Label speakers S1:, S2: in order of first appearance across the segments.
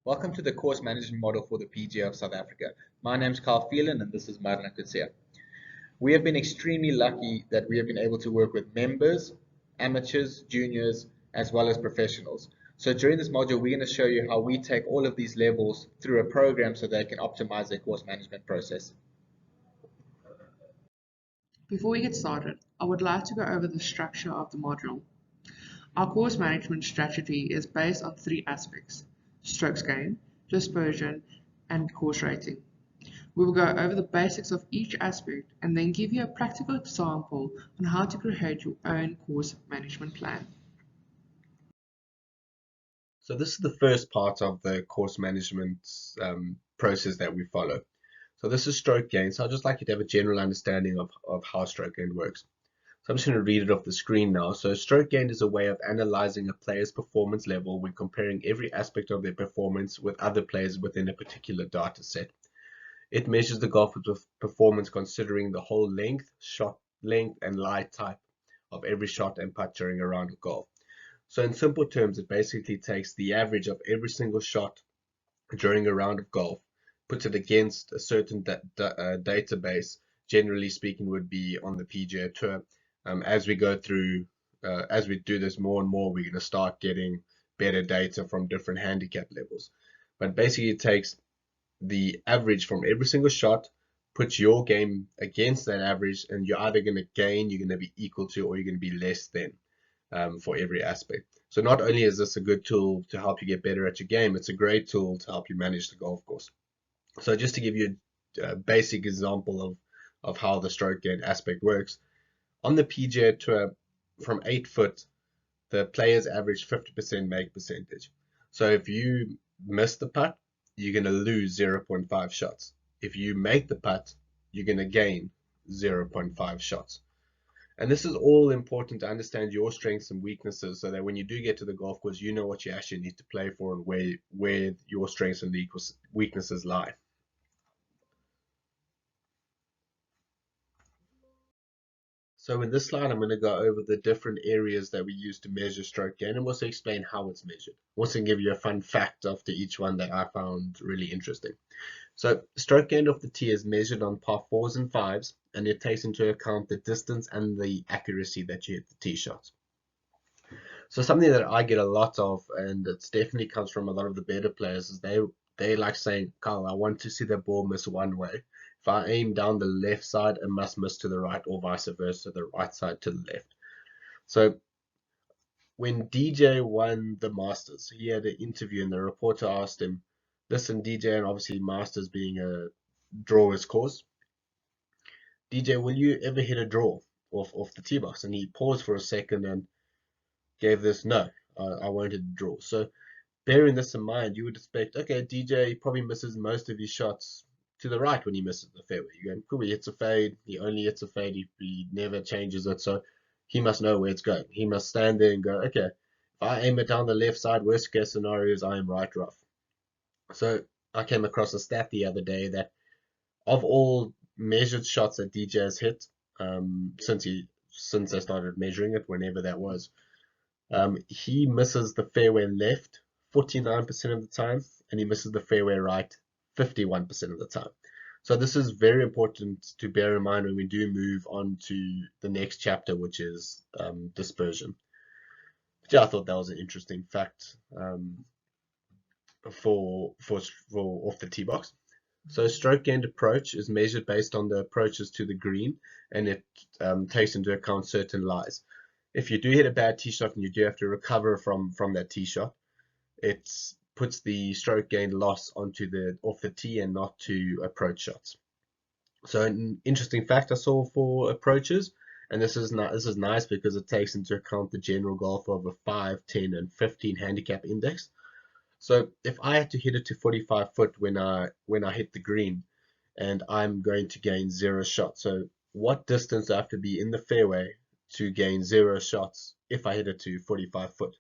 S1: Welcome to the course management model for the PGA of South Africa. My name is Phelan and this is Marna. We have been extremely lucky that we have been able to work with members, amateurs, juniors, as well as professionals. So during this module, we're going to show you how we take all of these levels through a program so they can optimize their course management process.
S2: Before we get started, I would like to go over the structure of the module. Our course management strategy is based on three aspects: strokes gained, dispersion, and course rating. We will go over the basics of each aspect and then give you a practical example on how to create your own course management plan.
S3: So this is the first part of the course management process that we follow. So this is stroke gain. So I'd just like you to have a general understanding of how stroke gain works. So I'm just going to read it off the screen now. So stroke gain is a way of analyzing a player's performance level when comparing every aspect of their performance with other players within a particular data set. It measures the golfer's performance considering the whole length, shot length, and lie type of every shot and putt during a round of golf. So in simple terms, it basically takes the average of every single shot during a round of golf, puts it against a certain database, generally speaking would be on the PGA Tour. As we go through, as we do this more and more, we're going to start getting better data from different handicap levels. But basically it takes the average from every single shot, puts your game against that average, and you're either going to gain, you're going to be equal to, or you're going to be less than for every aspect. So not only is this a good tool to help you get better at your game, it's a great tool to help you manage the golf course. So just to give you a basic example of how the stroke gain aspect works, on the PGA Tour, from 8 foot, the players average 50% make percentage. So if you miss the putt, you're going to lose 0.5 shots. If you make the putt, you're going to gain 0.5 shots. And this is all important to understand your strengths and weaknesses so that when you do get to the golf course, you know what you actually need to play for and where your strengths and weaknesses lie. So in this slide, I'm going to go over the different areas that we use to measure stroke gain and also explain how it's measured. I'm also going to give you a fun fact after each one that I found really interesting. So stroke gain off the tee is measured on par 4s and 5s, and it takes into account the distance and the accuracy that you hit the tee shots. So something that I get a lot of, and it definitely comes from a lot of the better players, is they like saying, Carl, I want to see the ball miss one way. If I aim down the left side, it must miss to the right, or vice versa, the right side to the left. So when DJ won the Masters, he had an interview and the reporter asked him, listen, DJ, and obviously Masters being a drawer's course, DJ, will you ever hit a draw off the tee box? And he paused for a second and gave this, no, I won't hit a draw. So bearing this in mind, you would expect, okay, DJ probably misses most of his shots to the right when he misses the fairway. You're going, cool, he hits a fade, he only hits a fade, he never changes it, so he must know where it's going. He must stand there and go, okay, if I aim it down the left side, worst case scenario is I am right rough. So I came across a stat the other day that of all measured shots that DJ has hit, since I started measuring it, whenever that was, he misses the fairway left 49% of the time, and he misses the fairway right 51% of the time. So this is very important to bear in mind when we do move on to the next chapter, which is dispersion. But yeah, I thought that was an interesting fact for off the tee box. So stroke gained approach is measured based on the approaches to the green, and it takes into account certain lies. If you do hit a bad tee shot and you do have to recover from that tee shot, it puts the stroke gain loss onto the off the tee and not to approach shots. So an interesting fact I saw for approaches, and this is nice because it takes into account the general golf of a 5, 10, and 15 handicap index. So if I had to hit it to 45 foot when I hit the green, and I'm going to gain 0 shots, so what distance do I have to be in the fairway to gain 0 shots if I hit it to 45 foot?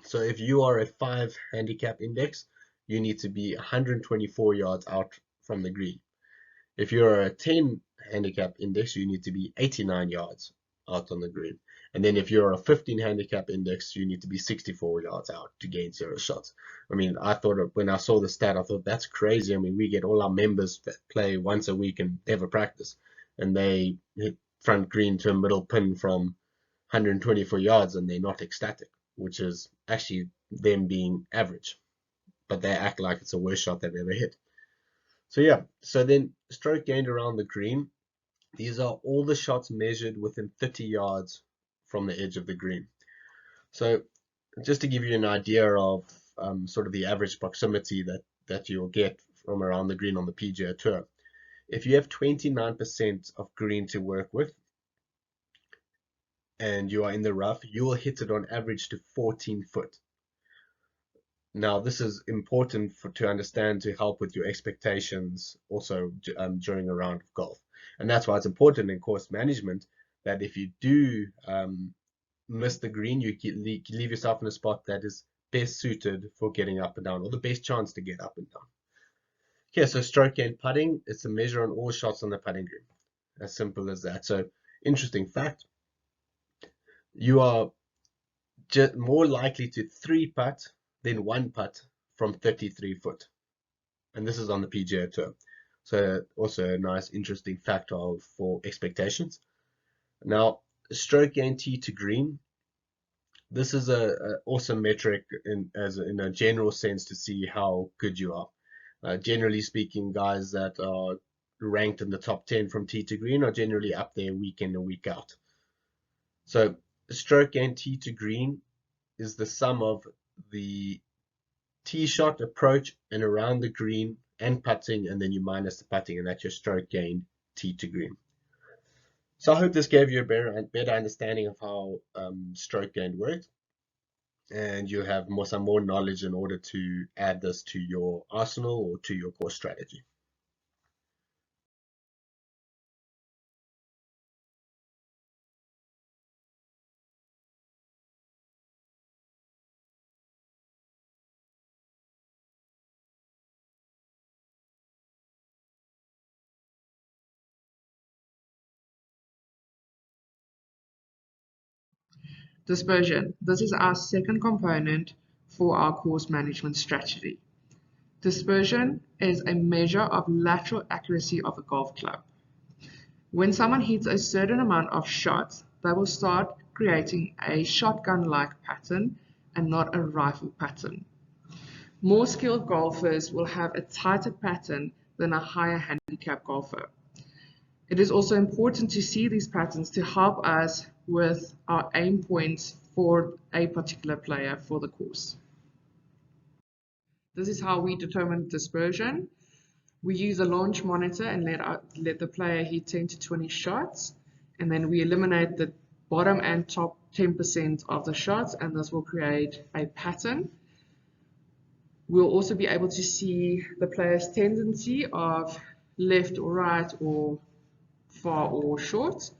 S3: So if you are a 5 handicap index, you need to be 124 yards out from the green. If you're a 10 handicap index, you need to be 89 yards out on the green. And then if you're a 15 handicap index, you need to be 64 yards out to gain 0 shots. I mean, I thought when I saw the stat, I thought that's crazy. I mean, we get all our members that play once a week and never practice, and they hit front green to a middle pin from 124 yards and they're not ecstatic, which is actually them being average, but they act like it's the worst shot they've ever hit. So yeah, so then stroke gained around the green. These are all the shots measured within 30 yards from the edge of the green. So just to give you an idea of sort of the average proximity that you'll get from around the green on the PGA Tour, if you have 29% of green to work with and you are in the rough, you will hit it on average to 14 foot. Now, this is important to understand to help with your expectations also during a round of golf. And that's why it's important in course management that if you do miss the green, you leave yourself in a spot that is best suited for getting up and down, or the best chance to get up and down. Okay, so stroke gain putting, it's a measure on all shots on the putting green. As simple as that. So, interesting fact, you are more likely to 3-putt than 1-putt from 33 foot. And this is on the PGA Tour. So also a nice interesting factor for expectations. Now, stroke gain tee to green. This is a awesome metric in a general sense to see how good you are. Generally speaking, guys that are ranked in the top 10 from tee to green are generally up there week in and week out. So stroke gain tee to green is the sum of the tee shot, approach, and around the green, and putting, and then you minus the putting, and that's your stroke gain tee to green. So I hope this gave you a better understanding of how stroke gain works, and you have some more knowledge in order to add this to your arsenal or to your course strategy.
S2: Dispersion. This is our second component for our course management strategy. Dispersion is a measure of lateral accuracy of a golf club. When someone hits a certain amount of shots, they will start creating a shotgun-like pattern and not a rifle pattern. More skilled golfers will have a tighter pattern than a higher handicap golfer. It is also important to see these patterns to help us with our aim points for a particular player for the course. This is how we determine dispersion. We use a launch monitor and let the player hit 10 to 20 shots, and then we eliminate the bottom and top 10% of the shots, and this will create a pattern. We'll also be able to see the player's tendency of left or right or far or short.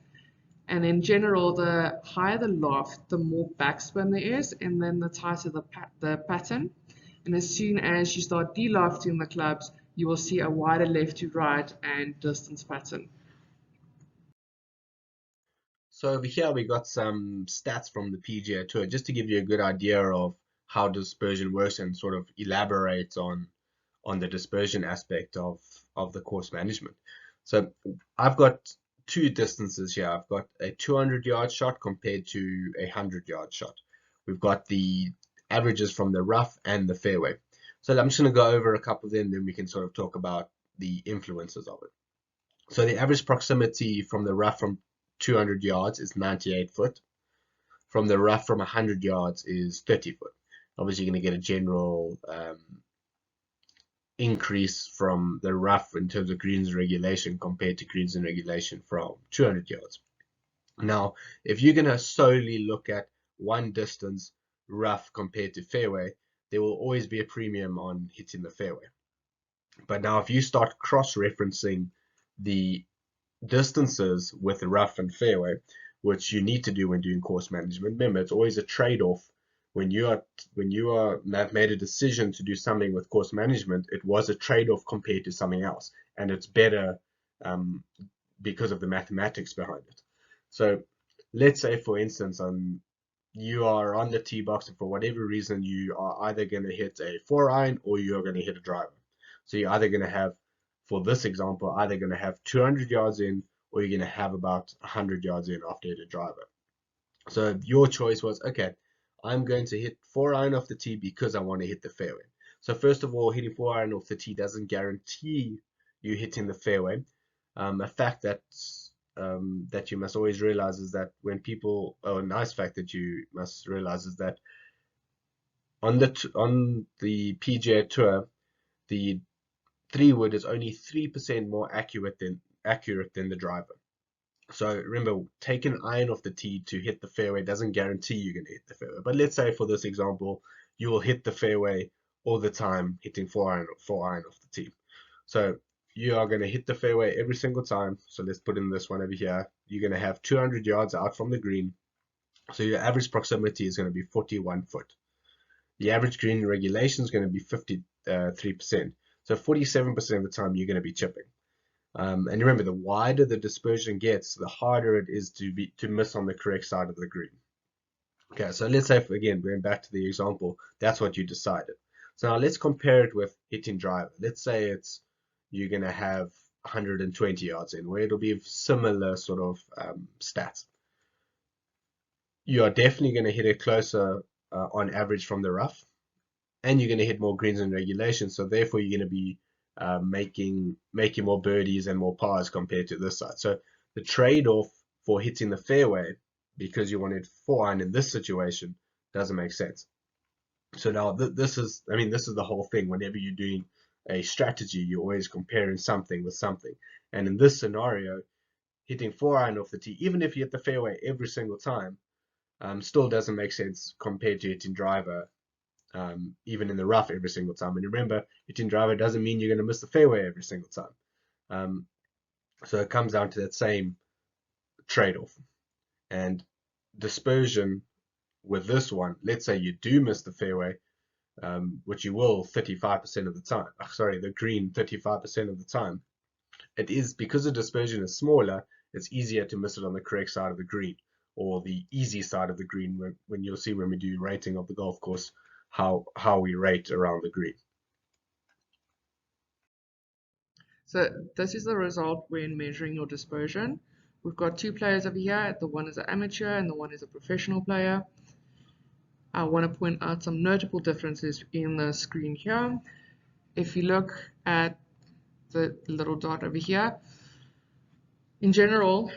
S2: And in general, the higher the loft, the more backspin there is, and then the tighter the pattern. And as soon as you start de-lofting the clubs, you will see a wider left to right and distance pattern.
S3: So over here we got some stats from the PGA Tour just to give you a good idea of how dispersion works and sort of elaborate on the dispersion aspect of the course management. So I've got two distances here. I've got a 200-yard shot compared to a 100-yard shot. We've got the averages from the rough and the fairway. So I'm just going to go over a couple of them, then we can sort of talk about the influences of it. So the average proximity from the rough from 200 yards is 98 foot. From the rough from 100 yards is 30 foot. Obviously, you're going to get a general increase from the rough in terms of greens and regulation compared to greens and regulation from 200 yards. Now, if you're going to solely look at one distance, rough compared to fairway, there will always be a premium on hitting the fairway. But now if you start cross-referencing the distances with the rough and fairway, which you need to do when doing course management, remember it's always a trade-off. When you have made a decision to do something with course management, it was a trade-off compared to something else, and it's better because of the mathematics behind it. So let's say, for instance, you are on the tee box, and for whatever reason, you are either going to hit a 4-iron or you're going to hit a driver. So you're either going to have, for this example, either going to have 200 yards in, or you're going to have about 100 yards in after you hit a driver. So your choice was, okay, I'm going to hit 4-iron off the tee because I want to hit the fairway. So first of all, hitting 4-iron off the tee doesn't guarantee you hitting the fairway. A fact that you must always realize is that a nice fact that you must realize is that on the PGA Tour, the 3-wood is only 3% more accurate than the driver. So remember, taking an iron off the tee to hit the fairway doesn't guarantee you're going to hit the fairway. But let's say for this example, you will hit the fairway all the time, hitting 4-iron off the tee. So you are going to hit the fairway every single time. So let's put in this one over here. You're going to have 200 yards out from the green. So your average proximity is going to be 41 foot. The average green regulation is going to be 53%. So 47% of the time you're going to be chipping. And remember, the wider the dispersion gets, the harder it is to miss on the correct side of the green. Okay, so let's say, again, going back to the example, that's what you decided. So now let's compare it with hitting driver. Let's say you're going to have 120 yards in, where it'll be similar sort of stats. You are definitely going to hit it closer on average from the rough, and you're going to hit more greens in regulation. So therefore, you're going to be making more birdies and more pars compared to this side. So the trade-off for hitting the fairway, because you wanted 4-iron in this situation, doesn't make sense. So now this is the whole thing. Whenever you're doing a strategy, you're always comparing something with something. And in this scenario, hitting 4-iron off the tee, even if you hit the fairway every single time, still doesn't make sense compared to hitting driver even in the rough every single time. And remember, hitting driver doesn't mean you're going to miss the fairway every single time. So it comes down to that same trade-off. And dispersion with this one, let's say you do miss the fairway, which you will 35% of the time. Sorry, the green 35% of the time. It is, because the dispersion is smaller, it's easier to miss it on the correct side of the green, or the easy side of the green, when you'll see when we do rating of the golf course, how we rate around the green.
S2: So this is the result when measuring your dispersion. We've got two players over here. The one is an amateur and the one is a professional player. I want to point out some notable differences in the screen here. If you look at the little dot over here, in general,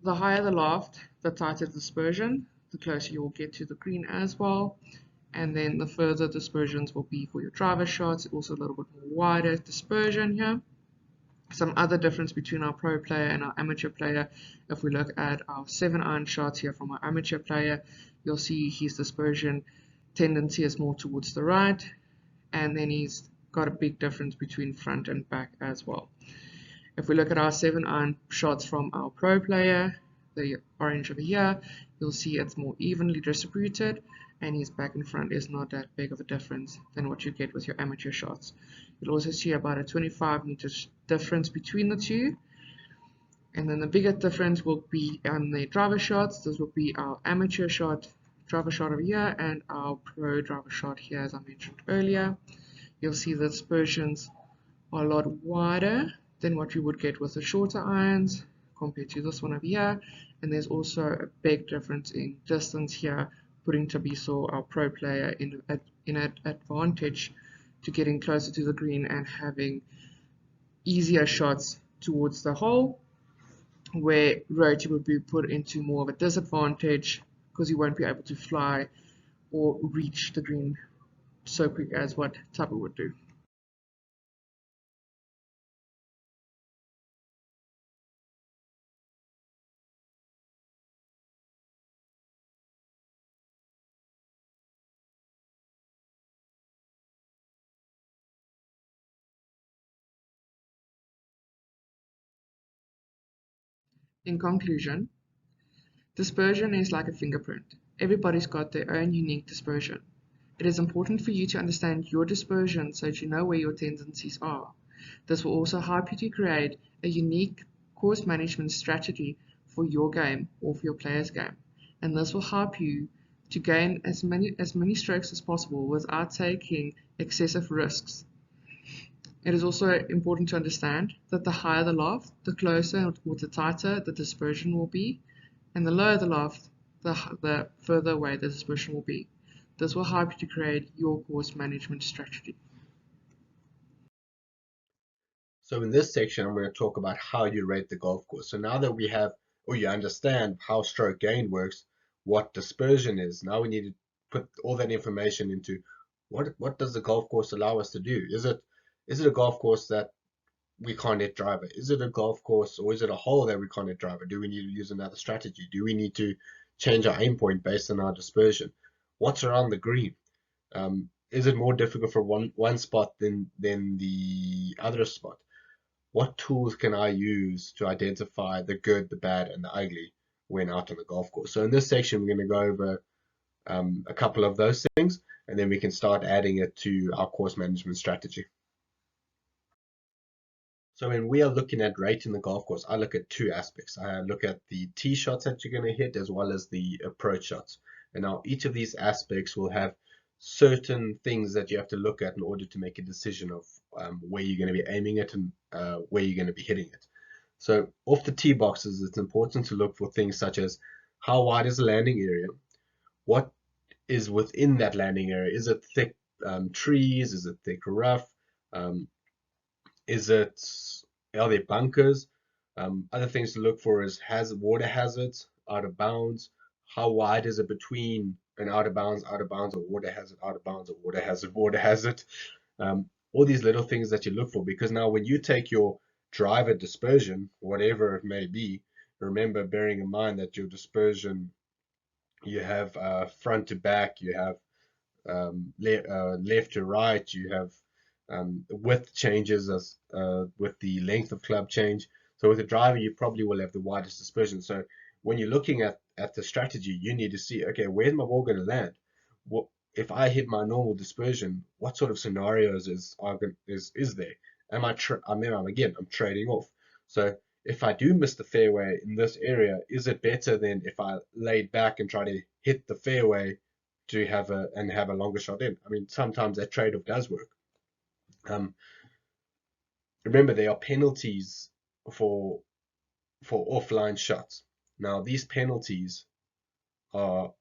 S2: the higher the loft, the tighter the dispersion, the closer you will get to the green as well. And then the further dispersions will be for your driver shots, also a little bit more wider dispersion here. Some other difference between our pro player and our amateur player, if we look at our 7-iron shots here from our amateur player, you'll see his dispersion tendency is more towards the right, and then he's got a big difference between front and back as well. If we look at our 7-iron shots from our pro player, the orange over here, you'll see it's more evenly distributed, and his back and front is not that big of a difference than what you get with your amateur shots. You'll also see about a 25 meters difference between the two. And then the bigger difference will be on the driver shots. This will be our amateur shot, driver shot over here, and our pro driver shot here, as I mentioned earlier. You'll see the dispersions are a lot wider than what you would get with the shorter irons compared to this one over here. And there's also a big difference in distance here, putting Tabiso, our pro player, in an advantage to getting closer to the green and having easier shots towards the hole, where Roti would be put into more of a disadvantage because he won't be able to fly or reach the green so quick as what Tabu would do. In conclusion, dispersion is like a fingerprint. Everybody's got their own unique dispersion. It is important for you to understand your dispersion so that you know where your tendencies are. This will also help you to create a unique course management strategy for your game or for your player's game. And this will help you to gain as many strokes as possible without taking excessive risks. It is also important to understand that the higher the loft, the closer or the tighter the dispersion will be, and the lower the loft, the further away the dispersion will be. This will help you to create your course management strategy.
S3: So in this section, I'm going to talk about how you rate the golf course. So now that we have, or you understand how stroke gain works, what dispersion is, now we need to put all that information into what does the golf course allow us to do? Is it a golf course that we can't hit driver? Is it a golf course, or is it a hole that we can't hit driver? Do we need to use another strategy? Do we need to change our aim point based on our dispersion? What's around the green? Is it more difficult for one spot than the other spot? What tools can I use to identify the good, the bad, and the ugly when out on the golf course? So in this section, we're going to go over a couple of those things, and then we can start adding it to our course management strategy. So when we are looking at rating the golf course, I look at two aspects. I look at the tee shots that you're going to hit as well as the approach shots. And now each of these aspects will have certain things that you have to look at in order to make a decision of where you're going to be aiming it and where you're going to be hitting it. So off the tee boxes, it's important to look for things such as how wide is the landing area? What is within that landing area? Is it thick trees? Is it thick rough? Are there bunkers? Other things to look for is water hazards, out of bounds. How wide is it between an out of bounds, or water hazard, out of bounds, or water hazard, water hazard? All these little things that you look for, because now when you take your driver dispersion, whatever it may be, remember bearing in mind that your dispersion, you have front to back, you have left to right, you have width changes as with the length of club change. So with a driver, you probably will have the widest dispersion. So when you're looking at the strategy, you need to see, okay, where's my ball going to land? What if I hit my normal dispersion? What sort of scenarios is there? I'm trading off. So if I do miss the fairway in this area, is it better than if I laid back and try to hit the fairway to have a longer shot in? I mean, sometimes that trade-off does work. Remember, there are penalties for offline shots. Now, these penalties are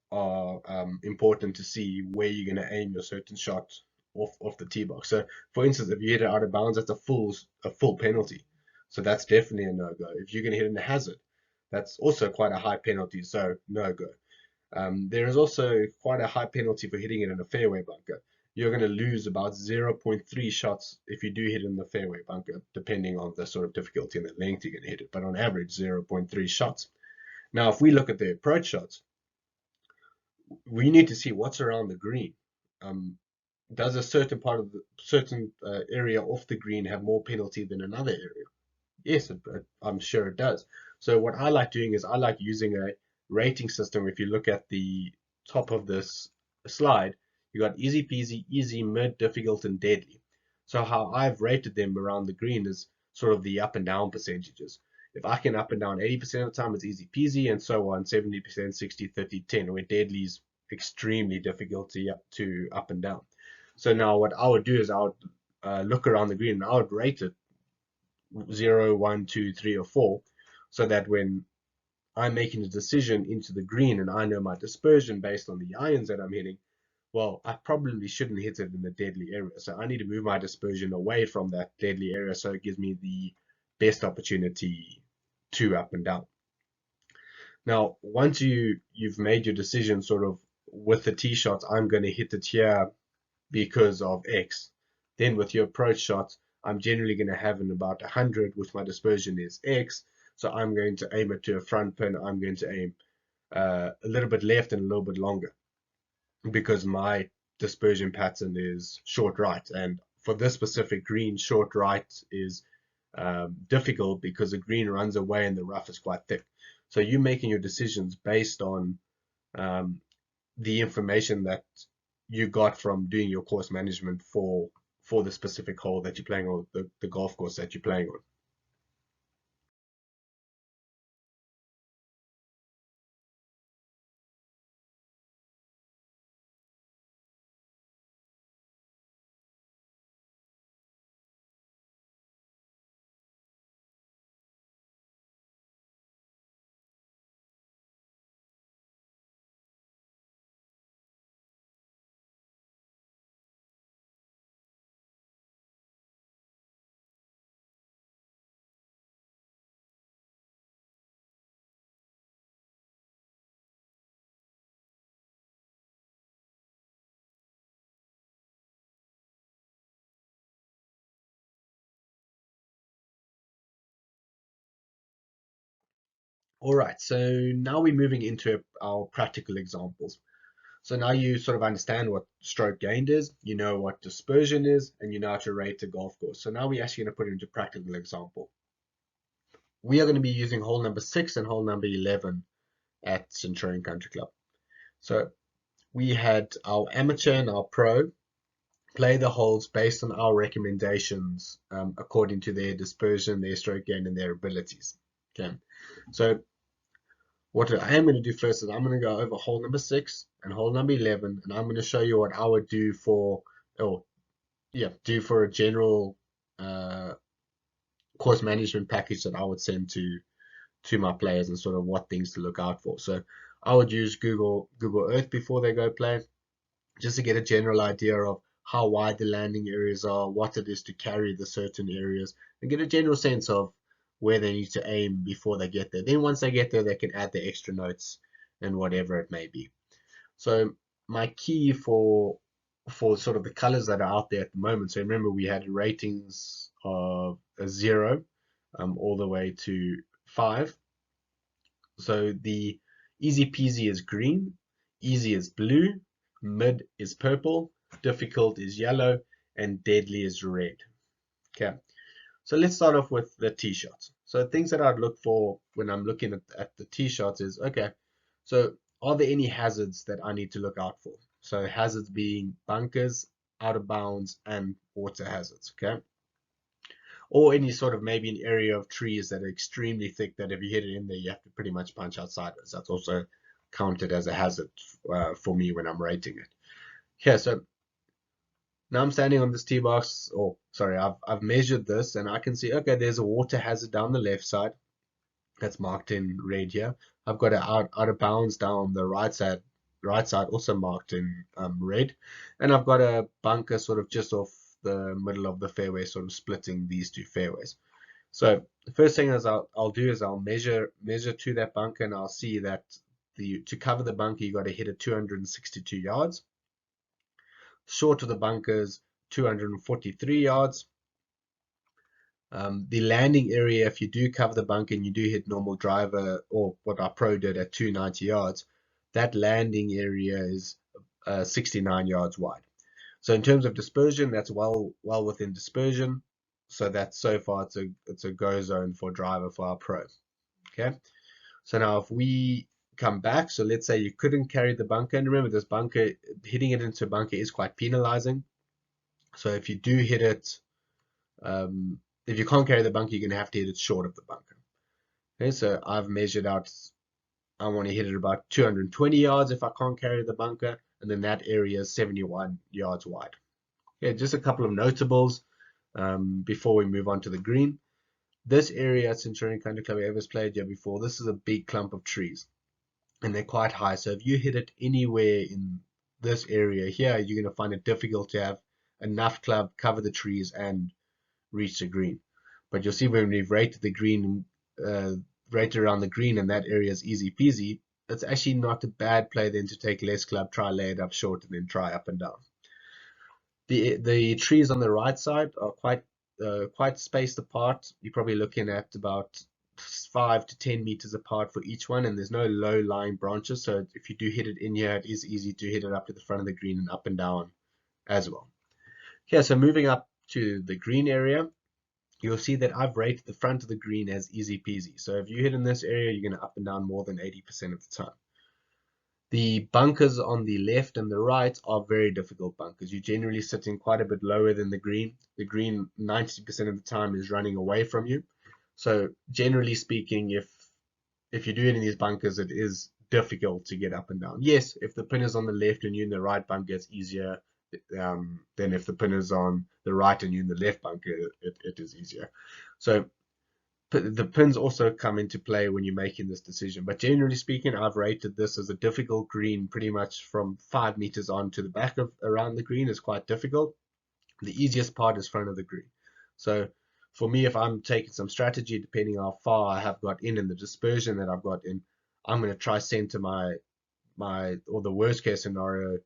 S3: important to see where you're going to aim your certain shot off the tee box. So, for instance, if you hit it out of bounds, that's a full penalty. So that's definitely a no-go. If you're going to hit in a hazard, that's also quite a high penalty. So no-go. There is also quite a high penalty for hitting it in a fairway bunker. You're going to lose about 0.3 shots if you do hit in the fairway bunker, depending on the sort of difficulty and the length you're going to hit it. But on average, 0.3 shots. Now, if we look at the approach shots, we need to see what's around the green. Does a certain area off the green have more penalty than another area? Yes, I'm sure it does. So what I like doing is I like using a rating system. If you look at the top of this slide, you got easy peasy, easy, mid, difficult, and deadly. So how I've rated them around the green is sort of the up and down percentages. If I can up and down 80% of the time, it's easy peasy, and so on, 70%, 60, 30, 10, where deadly is extremely difficult to up and down. So now what I would do is I would look around the green and I would rate it 0, 1, 2, 3, or 4, so that when I'm making a decision into the green and I know my dispersion based on the irons that I'm hitting, well, I probably shouldn't hit it in the deadly area. So I need to move my dispersion away from that deadly area so it gives me the best opportunity to up and down. Now, once you've made your decision sort of with the tee shots, I'm going to hit it here because of X. Then with your approach shots, I'm generally going to have in about 100, which my dispersion is X. So I'm going to aim it to a front pin. I'm going to aim a little bit left and a little bit longer because my dispersion pattern is short right. And for this specific green, short right is difficult because the green runs away and the rough is quite thick. So you're making your decisions based on the information that you got from doing your course management for the specific hole that you're playing on, the golf course that you're playing on. All right, so now we're moving into our practical examples. So now you sort of understand what stroke gained is, you know what dispersion is, and you know how to rate a golf course. So now we're actually going to put it into practical example. We are going to be using hole number 6 and hole number 11 at Centurion Country Club. So we had our amateur and our pro play the holes based on our recommendations according to their dispersion, their stroke gain, and their abilities. Okay, so what I am going to do first is I'm going to go over hole number 6 and hole number 11, and I'm going to show you what I would do for, do for a general course management package that I would send to my players and sort of what things to look out for. So I would use Google Earth before they go play, just to get a general idea of how wide the landing areas are, what it is to carry the certain areas, and get a general sense of where they need to aim before they get there. Then once they get there, they can add the extra notes and whatever it may be. So my key for sort of the colors that are out there at the moment. So remember, we had ratings of a 0 all the way to 5. So the easy peasy is green, easy is blue, mid is purple, difficult is yellow, and deadly is red. Okay, so let's start off with the tee shots. So things that I'd look for when I'm looking at the tee shots is, okay, so are there any hazards that I need to look out for? So hazards being bunkers, out of bounds, and water hazards, okay? Or any sort of maybe an area of trees that are extremely thick that if you hit it in there, you have to pretty much punch out sideways. That's also counted as a hazard for me when I'm rating it. Okay, so now I'm standing on this tee box, or sorry, I've measured this and I can see, okay, there's a water hazard down the left side that's marked in red here. I've got an out of bounds down the right side also marked in red, and I've got a bunker sort of just off the middle of the fairway, sort of splitting these two fairways. So the first thing is I'll do is I'll measure to that bunker, and I'll see that to cover the bunker you got to hit it 262 yards. Short of the bunkers 243 yards. The landing area, if you do cover the bunker and you do hit normal driver, or what our pro did at 290 yards, that landing area is 69 yards wide. So in terms of dispersion, that's well within dispersion. So that's so far it's a go zone for driver for our pro. Okay. So now if we come back, so let's say you couldn't carry the bunker, and remember this bunker, hitting it into a bunker is quite penalizing. So if you do hit it, if you can't carry the bunker, you're going to have to hit it short of the bunker. Okay, so I've measured out, I want to hit it about 220 yards if I can't carry the bunker, and then that area is 71 yards wide. Okay, just a couple of notables before we move on to the green. This area at Centurion Country Club, whoever's played here before, this is a big clump of trees, and they're quite high. So if you hit it anywhere in this area here, you're going to find it difficult to have enough club cover the trees and reach the green. But you'll see when we've rated the green, rated around the green, and that area is easy peasy, it's actually not a bad play then to take less club, try lay it up short, and then try up and down. The trees on the right side are quite spaced apart. You're probably looking at about 5 to 10 meters apart for each one, and there's no low-lying branches, so if you do hit it in here, it is easy to hit it up to the front of the green and up and down as well. Okay, so moving up to the green area, you'll see that I've rated the front of the green as easy peasy. So if you hit in this area, you're going to up and down more than 80% of the time. The bunkers on the left and the right are very difficult bunkers. You're generally sitting quite a bit lower than the green. The green 90% of the time is running away from you. So generally speaking, if you do any of these bunkers, it is difficult to get up and down. Yes, if the pin is on the left and you're in the right bunker, it's easier than if the pin is on the right and you're in the left bunker, it is easier. So the pins also come into play when you're making this decision. But generally speaking, I've rated this as a difficult green, pretty much from 5 meters on to the back of around the green is quite difficult. The easiest part is front of the green. So for me, if I'm taking some strategy, depending on how far I have got in and the dispersion that I've got in, I'm going to try center my or the worst case scenario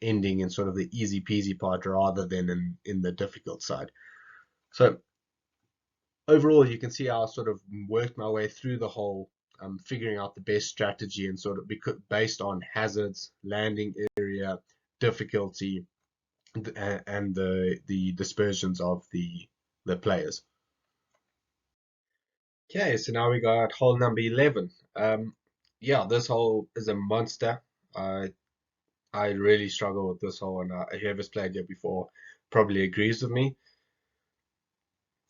S3: ending in sort of the easy peasy part rather than in the difficult side. So overall, you can see how I sort of worked my way through the hole, figuring out the best strategy and sort of based on hazards, landing area, difficulty, and the dispersions of the players. Okay, so now we got hole number 11. Yeah, this hole is a monster. I really struggle with this hole, and whoever's played it before probably agrees with me.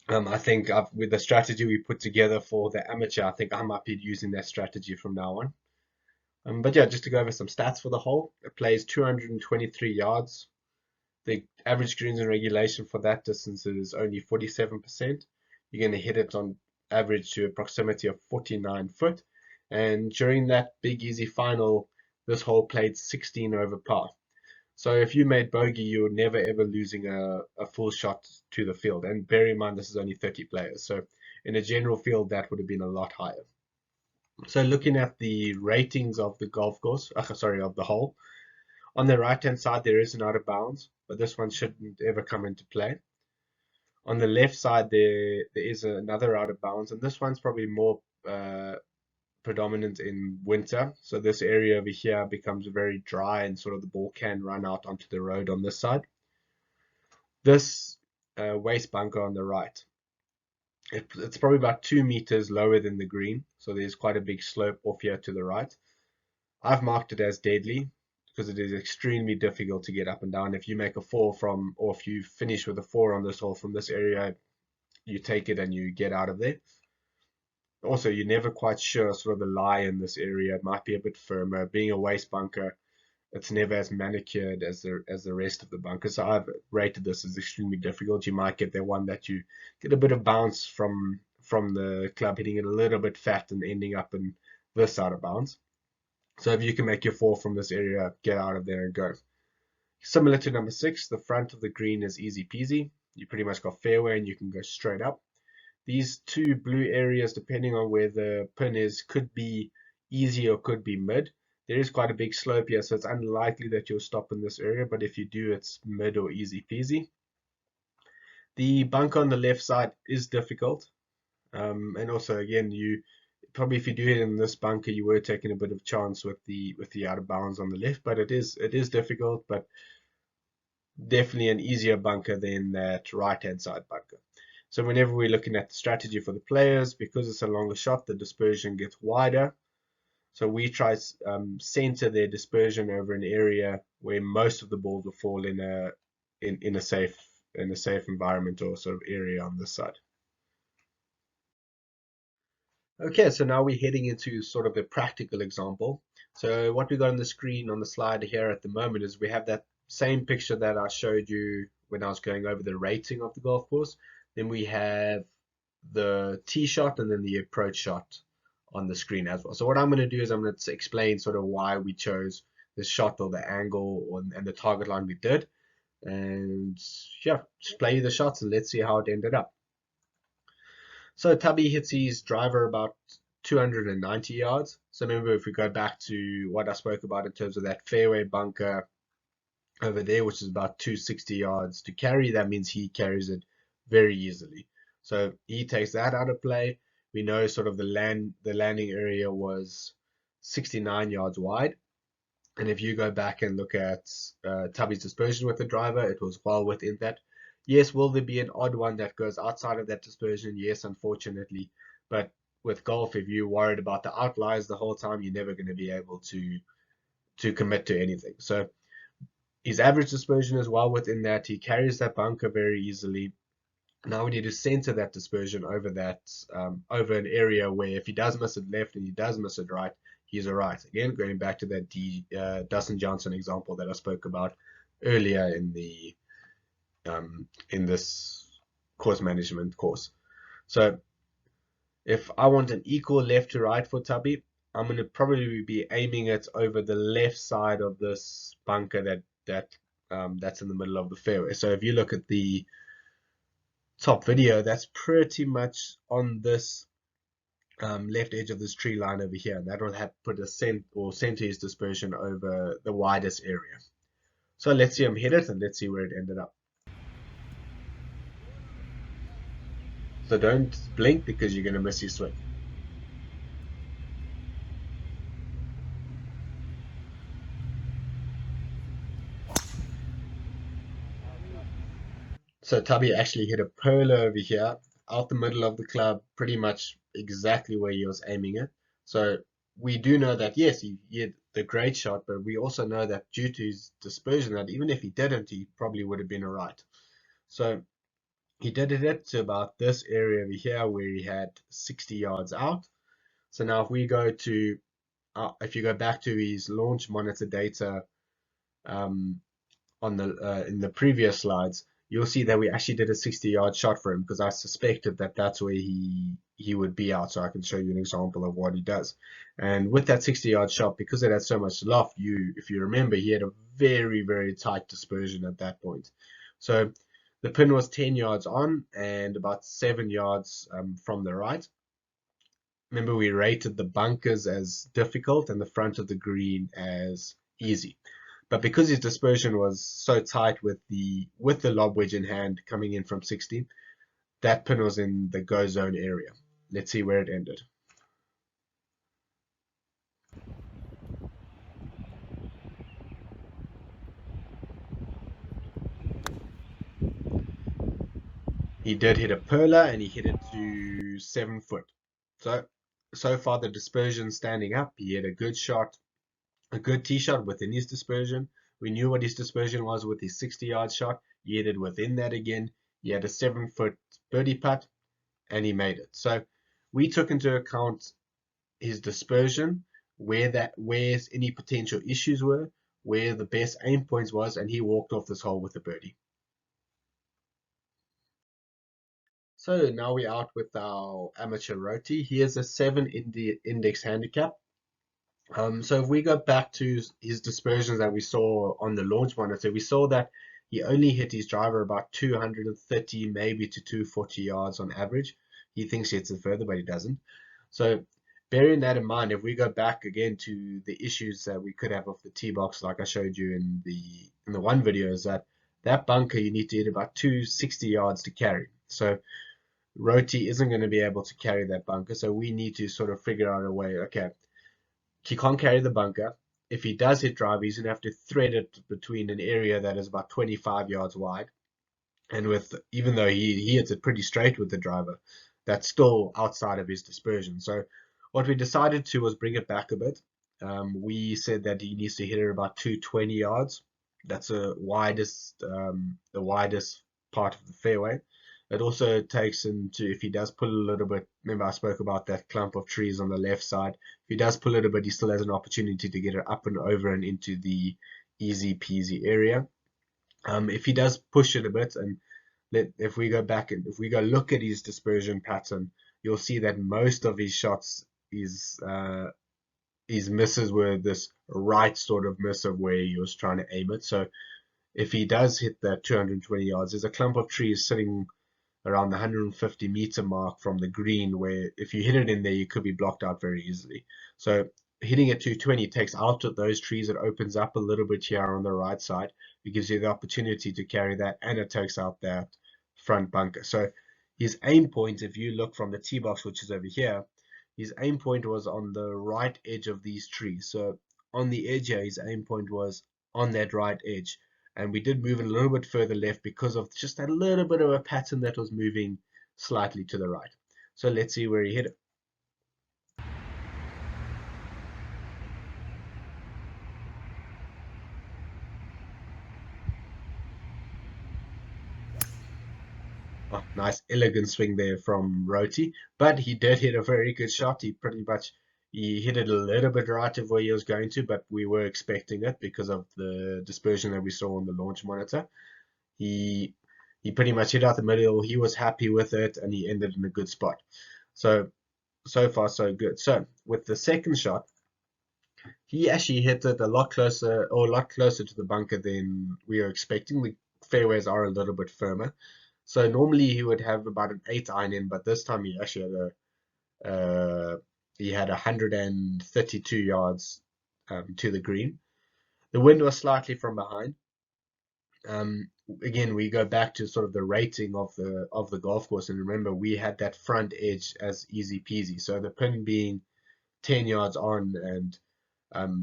S3: I think with the strategy we put together for the amateur, I think I might be using that strategy from now on. But yeah, just to go over some stats for the hole, it plays 223 yards. The average greens in regulation for that distance is only 47%. You're going to hit it on average to a proximity of 49 foot. And during that big easy final, this hole played 16 over par. So if you made bogey, you're never ever losing a full shot to the field. And bear in mind, this is only 30 players. So in a general field, that would have been a lot higher. So looking at the ratings of the golf course, of the hole, on the right-hand side, there is an out of bounds, but this one shouldn't ever come into play. On the left side, there is another out of bounds, and this one's probably more predominant in winter. So this area over here becomes very dry and sort of the ball can run out onto the road on this side. This waste bunker on the right, it's probably about 2 meters lower than the green. So there's quite a big slope off here to the right. I've marked it as deadly because it is extremely difficult to get up and down. If you make a 4 from, or if you finish with a 4 on this hole from this area, you take it and you get out of there. Also, you're never quite sure sort of the lie in this area. It might be a bit firmer. Being a waste bunker, it's never as manicured as the rest of the bunkers. So I've rated this as extremely difficult. You might get the one that you get a bit of bounce from the club, hitting it a little bit fat and ending up in this out of bounds. So if you can make your 4 from this area, get out of there and go. Similar to number 6, the front of the green is easy peasy. You pretty much got fairway and you can go straight up. These two blue areas, depending on where the pin is, could be easy or could be mid. There is quite a big slope here, so it's unlikely that you'll stop in this area, but if you do, it's mid or easy peasy. The bunker on the left side is difficult. And also, again, probably if you do it in this bunker, you were taking a bit of chance with the out of bounds on the left, but it is difficult, but definitely an easier bunker than that right-hand side bunker. So whenever we're looking at the strategy for the players, because it's a longer shot, the dispersion gets wider. So we try center their dispersion over an area where most of the balls will fall in a safe environment or sort of area on this side. Okay, so now we're heading into sort of a practical example. So what we got on the screen on the slide here at the moment is we have that same picture that I showed you when I was going over the rating of the golf course. Then we have the tee shot and then the approach shot on the screen as well. So what I'm going to do is I'm going to explain sort of why we chose the shot or the angle and the target line we did. And yeah, just play the shots and let's see how it ended up. So Tubby hits his driver about 290 yards. So remember, if we go back to what I spoke about in terms of that fairway bunker over there, which is about 260 yards to carry, that means he carries it very easily. So he takes that out of play. We know sort of the landing area was 69 yards wide. And if you go back and look at Tubby's dispersion with the driver, it was well within that. Yes, will there be an odd one that goes outside of that dispersion? Yes, unfortunately. But with golf, if you're worried about the outliers the whole time, you're never going to be able to commit to anything. So his average dispersion is well within that. He carries that bunker very easily. Now we need to center that dispersion over over an area where if he does miss it left and he does miss it right, he's all right. Again, going back to that Dustin Johnson example that I spoke about earlier in this course management course. So if I want an equal left to right for Tubby, I'm going to probably be aiming it over the left side of this bunker that's in the middle of the fairway. So if you look at the top video, that's pretty much on this left edge of this tree line over here. That will have put a center his dispersion over the widest area. So let's see him hit it and let's see where it ended up. So don't blink because you're going to miss your swing. So Tubby actually hit a polo over here, out the middle of the club, pretty much exactly where he was aiming it. So we do know that, yes, he hit the great shot, but we also know that due to his dispersion, that even if he didn't, he probably would have been all right. So he did hit it to about this area over here where he had 60 yards out. So now if we go to, if you go back to his launch monitor data, um, on the in the previous slides, you'll see that we actually did a 60-yard shot for him because I suspected that that's where he would be out. So I can show you an example of what he does. And with that 60-yard shot, because it had so much loft, if you remember, he had a very tight dispersion at that point. So the pin was 10 yards on and about 7 yards from the right. Remember, we rated the bunkers as difficult and the front of the green as easy. But because his dispersion was so tight with the lob wedge in hand coming in from 60, that pin was in the go zone area. Let's see where it ended. He did hit a perla and he hit it to 7 foot. So far the dispersion standing up. He had a good shot, a good tee shot within his dispersion. We knew what his dispersion was with his 60-yard shot. He hit it within that again. He had a 7 foot birdie putt and he made it. So we took into account his dispersion, where any potential issues were, where the best aim points was, and he walked off this hole with a birdie. So now we're out with our amateur roti. He has a 7 index handicap. So if we go back to his dispersions that we saw on the launch monitor, we saw that he only hit his driver about 230, maybe to 240 yards on average. He thinks he hits it further, but he doesn't. So bearing that in mind, if we go back again to the issues that we could have off the tee box, like I showed you in the one video, is that bunker you need to hit about 260 yards to carry. So Roti isn't going to be able to carry that bunker, so we need to sort of figure out a way. Okay, he can't carry the bunker. If he does hit drive, he's going to have to thread it between an area that is about 25 yards wide. And even though he hits it pretty straight with the driver, that's still outside of his dispersion. So what we decided to was bring it back a bit. We said that he needs to hit it about 220 yards. That's the widest part of the fairway. It also takes into, if he does pull a little bit, remember I spoke about that clump of trees on the left side. If he does pull it a bit, he still has an opportunity to get it up and over and into the easy peasy area. If he does push it a bit, and if we go back and if we go look at his dispersion pattern, you'll see that most of his shots, his misses were this right sort of miss of where he was trying to aim it. So if he does hit that 220 yards, there's a clump of trees sitting around the 150-meter mark from the green, where if you hit it in there, you could be blocked out very easily. So hitting at 220 takes out of those trees. It opens up a little bit here on the right side. It gives you the opportunity to carry that, and it takes out that front bunker. So his aim point, if you look from the tee box, which is over here, his aim point was on the right edge of these trees. So on the edge here, his aim point was on that right edge. And we did move it a little bit further left because of just that little bit of a pattern that was moving slightly to the right. So let's see where he hit it. Oh, nice elegant swing there from Roti, but he did hit a very good shot. He hit it a little bit right of where he was going to, but we were expecting it because of the dispersion that we saw on the launch monitor. He pretty much hit out the middle. He was happy with it, and he ended in a good spot. So far so good. So with the second shot, he actually hit it a lot closer to the bunker than we were expecting. The fairways are a little bit firmer. So normally he would have about an 8 iron in, but this time he actually had 132 yards to the green. The wind was slightly from behind, Again, we go back to sort of the rating of the golf course, and remember we had that front edge as easy peasy. So the pin being 10 yards on and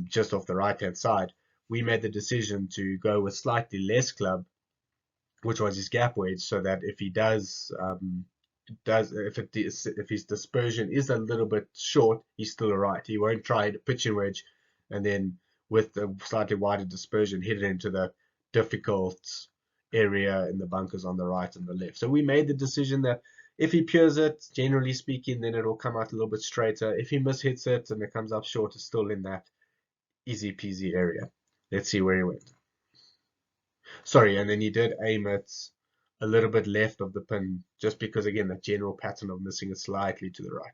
S3: just off the right hand side, we made the decision to go with slightly less club, which was his gap wedge, so that if he if his dispersion is a little bit short, he's still alright. He won't try to pitch and wedge and then with the slightly wider dispersion hit it into the difficult area in the bunkers on the right and the left. So we made the decision that if he pures it, generally speaking, then it'll come out a little bit straighter. If he mishits it and it comes up short, it's still in that easy peasy area. Let's see where he went. Sorry, and then he did aim it a little bit left of the pin, just because, again, that general pattern of missing it slightly to the right.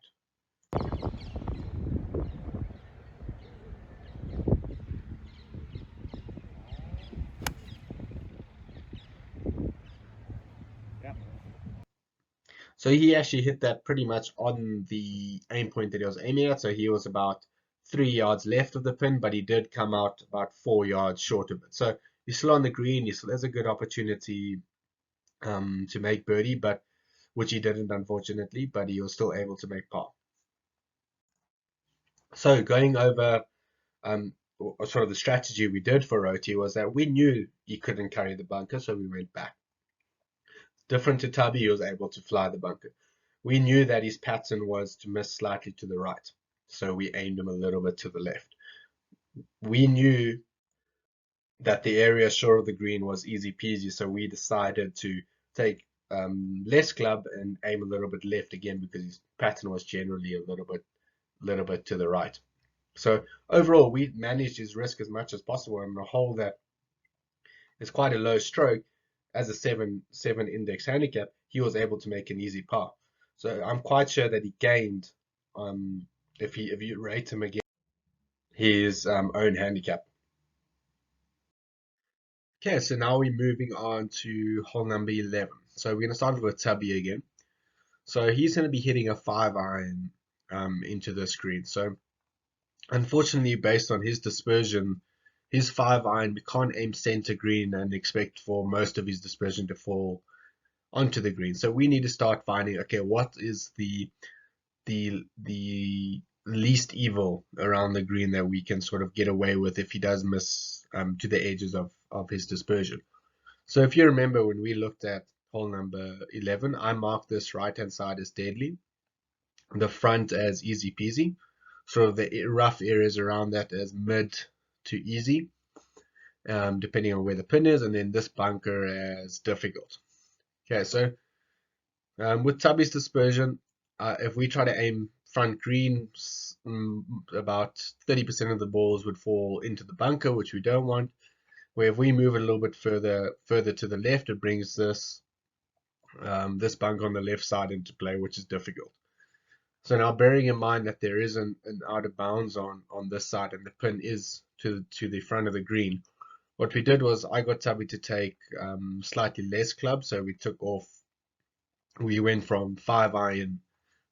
S3: So he actually hit that pretty much on the aim point that he was aiming at. So he was about 3 yards left of the pin, but he did come out about 4 yards short of it. So he's still on the green. He still has a good opportunity to make birdie, but which he didn't, unfortunately, but he was still able to make par. So going over sort of the strategy we did for Roti was that we knew he couldn't carry the bunker, so we went back. Different to Tubby, he was able to fly the bunker. We knew that his pattern was to miss slightly to the right, so we aimed him a little bit to the left. We knew that the area short of the green was easy peasy, so we decided to take less club and aim a little bit left again because his pattern was generally a little bit to the right. So overall, we managed his risk as much as possible, and a hole that is quite a low stroke as a 7 index handicap, he was able to make an easy par. So I'm quite sure that he gained, if you rate him again, his own handicap. Okay, so now we're moving on to hole number 11. So we're going to start with Tubby again. So he's going to be hitting a 5-iron into this green. So unfortunately, based on his dispersion, his 5-iron, we can't aim center green and expect for most of his dispersion to fall onto the green. So we need to start finding, okay, what is the least evil around the green that we can sort of get away with if he does miss to the edges of his dispersion. So if you remember when we looked at hole number 11, I marked this right hand side as deadly, the front as easy peasy, sort of the rough areas around that as mid to easy, depending on where the pin is, and then this bunker as difficult. Okay, so with Tubby's dispersion, if we try to aim front green, about 30% of the balls would fall into the bunker, which we don't want. Where if we move it a little bit further to the left, it brings this bunker on the left side into play, which is difficult. So now, bearing in mind that there is an out of bounds on this side, and the pin is to the front of the green, what we did was I got Tubby to take slightly less club, so we went from 5-iron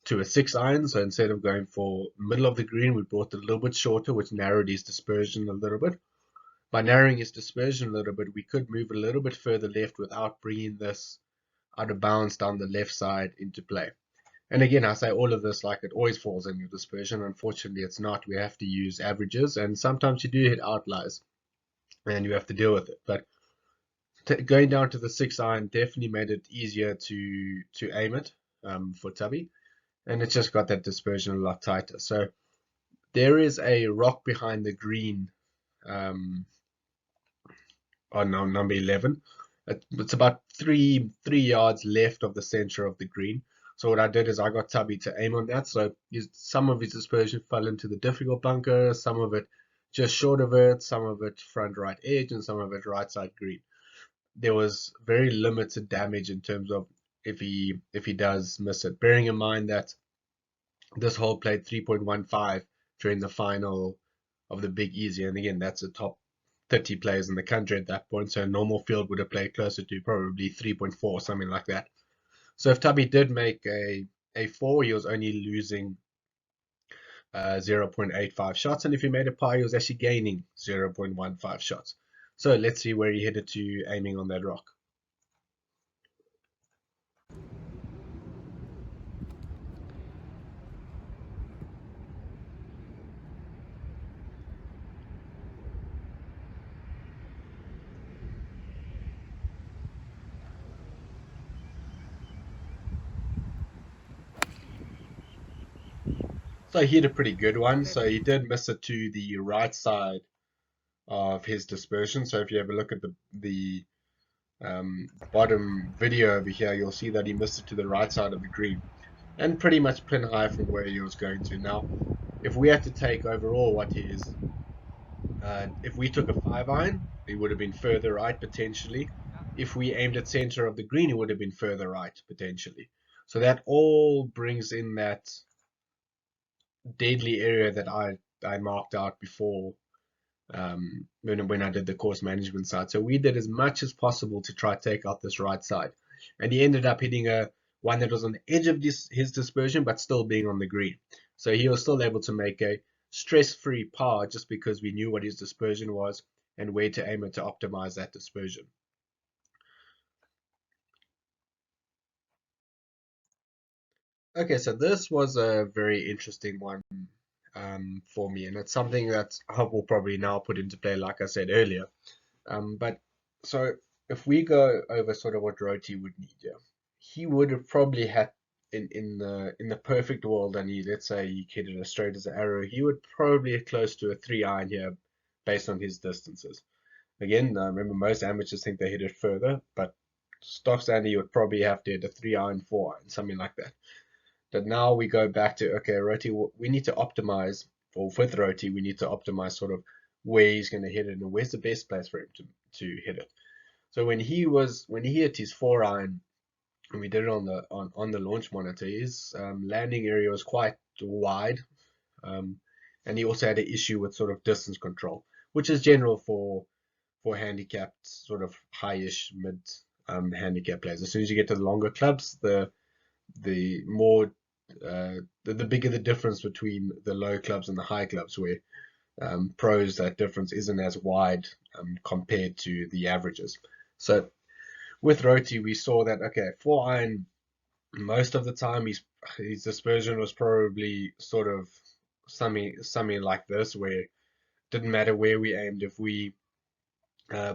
S3: to a 6-iron. So instead of going for middle of the green, we brought it a little bit shorter, which narrowed his dispersion a little bit. By narrowing his dispersion a little bit, we could move a little bit further left without bringing this out of bounds down the left side into play. And again, I say all of this like it always falls in your dispersion. Unfortunately, it's not. We have to use averages, and sometimes you do hit outliers, and you have to deal with it. But going down to the 6-iron definitely made it easier to aim it for Tubby, and it's just got that dispersion a lot tighter. So there is a rock behind the green on number 11. It's about three yards left of the center of the green. So what I did is I got Tubby to aim on that. So some of his dispersion fell into the difficult bunker, some of it just short of it, some of it front right edge, and some of it right side green. There was very limited damage in terms of if he does miss it. Bearing in mind that this hole played 3.15 during the final of the Big Easy, and again that's a top 30 players in the country at that point, so a normal field would have played closer to probably 3.4, something like that. So if Tubby did make a 4, he was only losing 0.85 shots, and if he made a par, he was actually gaining 0.15 shots. So let's see where he hit it to aiming on that rock. So he hit a pretty good one. So he did miss it to the right side of his dispersion. So if you have a look at the bottom video over here, you'll see that he missed it to the right side of the green and pretty much pin high from where he was going to. Now, if we had to take overall what his, if we took a 5-iron, it would have been further right potentially. If we aimed at center of the green, it would have been further right potentially. So that all brings in that deadly area that I marked out before when I did the course management side. So we did as much as possible to try to take out this right side. And he ended up hitting a one that was on the edge of his dispersion, but still being on the green. So he was still able to make a stress-free par just because we knew what his dispersion was and where to aim it to optimize that dispersion. Okay, so this was a very interesting one for me, and it's something that I will probably now put into play, like I said earlier. But so if we go over sort of what Roti would need, yeah, he would have probably had in the perfect world, and let's say he hit it as straight as an arrow, he would probably hit close to a 3-iron here based on his distances. Again, remember most amateurs think they hit it further, but stock standard you would probably have to hit a 3-iron, 4-iron, something like that. But now we go back to, okay, Roti, we need to optimize, or with Roti, we need to optimize sort of where he's going to hit it and where's the best place for him to hit it. So when he hit his 4-iron, and we did it on the launch monitor, his landing area was quite wide, and he also had an issue with sort of distance control, which is general for handicapped sort of high-ish mid handicap players. As soon as you get to the longer clubs, the more the bigger the difference between the low clubs and the high clubs, where pros that difference isn't as wide compared to the averages. So with Roti, we saw that okay, 4-iron most of the time his dispersion was probably sort of something like this, where it didn't matter where we aimed. If we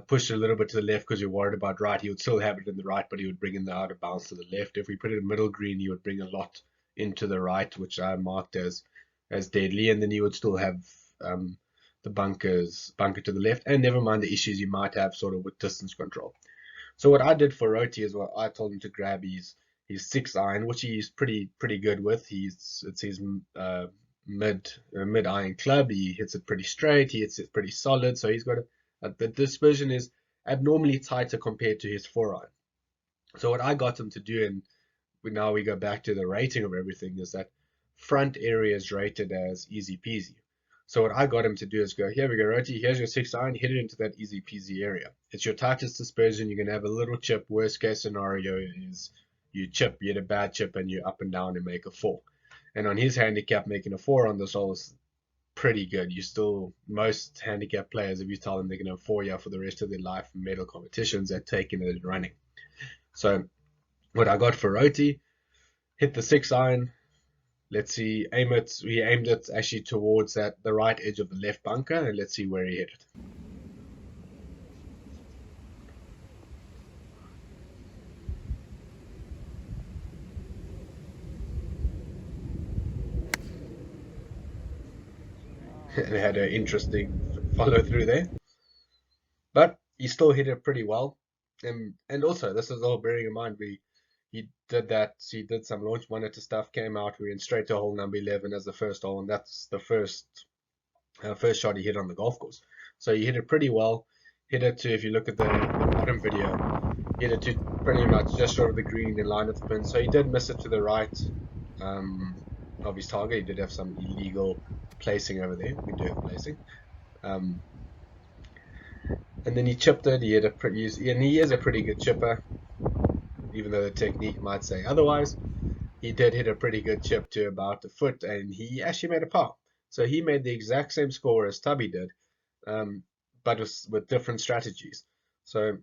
S3: pushed it a little bit to the left because you're worried about right, he would still have it in the right, but he would bring in the out of bounds to the left. If we put it in middle green, he would bring a lot into the right, which I marked as deadly, and then you would still have the bunker to the left, and never mind the issues you might have sort of with distance control. So what I did for Roti is what I told him to grab his 6-iron, which he's pretty good with. It's his mid iron club. He hits it pretty straight. He hits it pretty solid. So he's got the dispersion is abnormally tighter compared to his 4-iron. So what I got him to do, and now we go back to the rating of everything, is that front area is rated as easy peasy. So what I got him to do is go, here we go, Roti, here's your 6-iron, hit it into that easy peasy area. It's your tightest dispersion. You're going to have a little chip. Worst case scenario is you hit a bad chip, and you up and down and make a 4. And on his handicap, making a 4 on this hole is pretty good. Most handicap players, if you tell them they're going to have 4 year for the rest of their life in medal competitions, they're taking it and running. So what I got for Roti, hit the 6-iron. Let's see, he aimed it actually towards the right edge of the left bunker, and let's see where he hit it. And it had an interesting follow through there. But he still hit it pretty well. And also, this is all bearing in mind, he did some launch monitor stuff, came out, we went straight to hole number 11 as the first hole, and that's the first shot he hit on the golf course. So he hit it pretty well. Hit it to, if you look at the bottom video, hit it to pretty much just short of the green in line with the pin. So he did miss it to the right of his target. He did have some illegal placing over there. We do have placing. And then he chipped it. He is a pretty good chipper, even though the technique might say otherwise. He did hit a pretty good chip to about a foot, and he actually made a par. So he made the exact same score as Tubby did, but with different strategies. So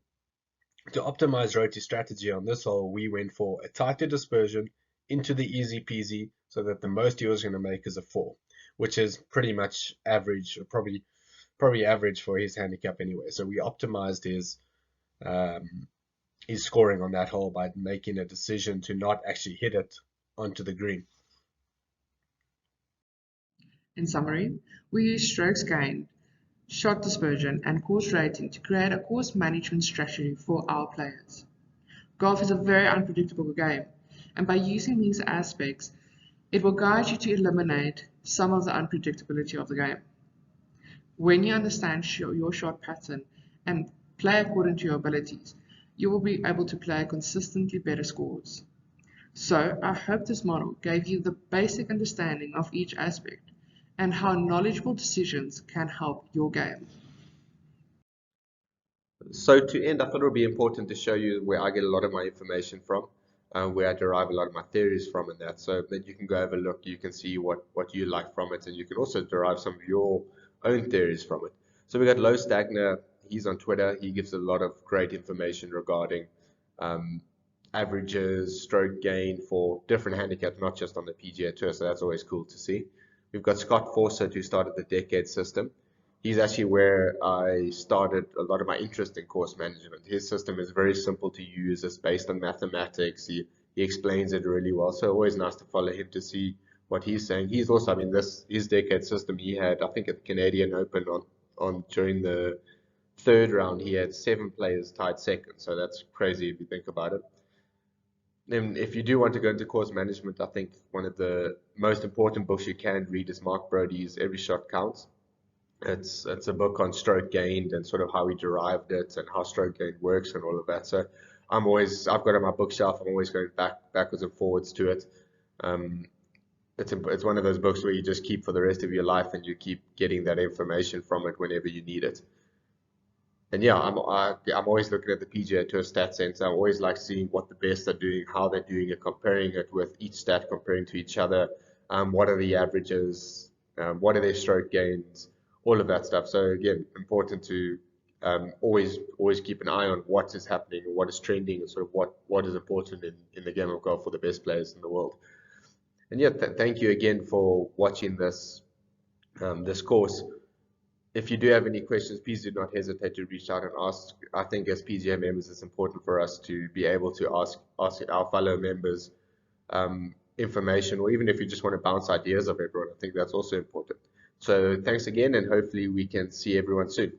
S3: to optimize Roti's strategy on this hole, we went for a tighter dispersion into the easy peasy, so that the most he was going to make is a 4, which is pretty much average, or probably average for his handicap anyway. So we optimized his scoring on that hole by making a decision to not actually hit it onto the green.
S2: In summary, we use strokes gained, shot dispersion, and course rating to create a course management strategy for our players. Golf is a very unpredictable game, and by using these aspects, it will guide you to eliminate some of the unpredictability of the game. When you understand your shot pattern and play according to your abilities, you will be able to play consistently better scores. So, I hope this model gave you the basic understanding of each aspect and how knowledgeable decisions can help your game.
S1: So to end, I thought it would be important to show you where I get a lot of my information from, where I derive a lot of my theories from and that. So that you can go have a look, you can see what you like from it, and you can also derive some of your own theories from it. So we got Low Stagner, he's on Twitter, he gives a lot of great information regarding um, averages, stroke gain for different handicaps, not just on the PGA Tour, so that's always cool to see. We've got Scott Fawcett, who started the Decade System. He's actually where I started a lot of my interest in course management. His system is very simple to use. It's based on mathematics. He explains it really well. So always nice to follow him to see what he's saying. He's also, I mean, his Decade System he had, I think at the Canadian Open on during the third round, he had 7 players tied second. So that's crazy if you think about it. Then if you do want to go into course management, I think one of the most important books you can read is Mark Brody's Every Shot Counts. It's a book on stroke gained and sort of how he derived it and how stroke gain works and all of that. So I've got it on my bookshelf. I'm always going backwards and forwards to it. It's one of those books where you just keep for the rest of your life, and you keep getting that information from it whenever you need it. And yeah, I'm always looking at the PGA Tour stat center. I always like seeing what the best are doing, how they're doing it, comparing it with each stat, comparing to each other. What are the averages? What are their stroke gains? All of that stuff. So again, important to always keep an eye on what is happening, what is trending, and sort of what is important in the game of golf for the best players in the world. And yeah, thank you again for watching this course. If you do have any questions, please do not hesitate to reach out and ask. I think as PGA members, it's important for us to be able to ask our fellow members information, or even if you just want to bounce ideas off everyone, I think that's also important. So thanks again, and hopefully we can see everyone soon.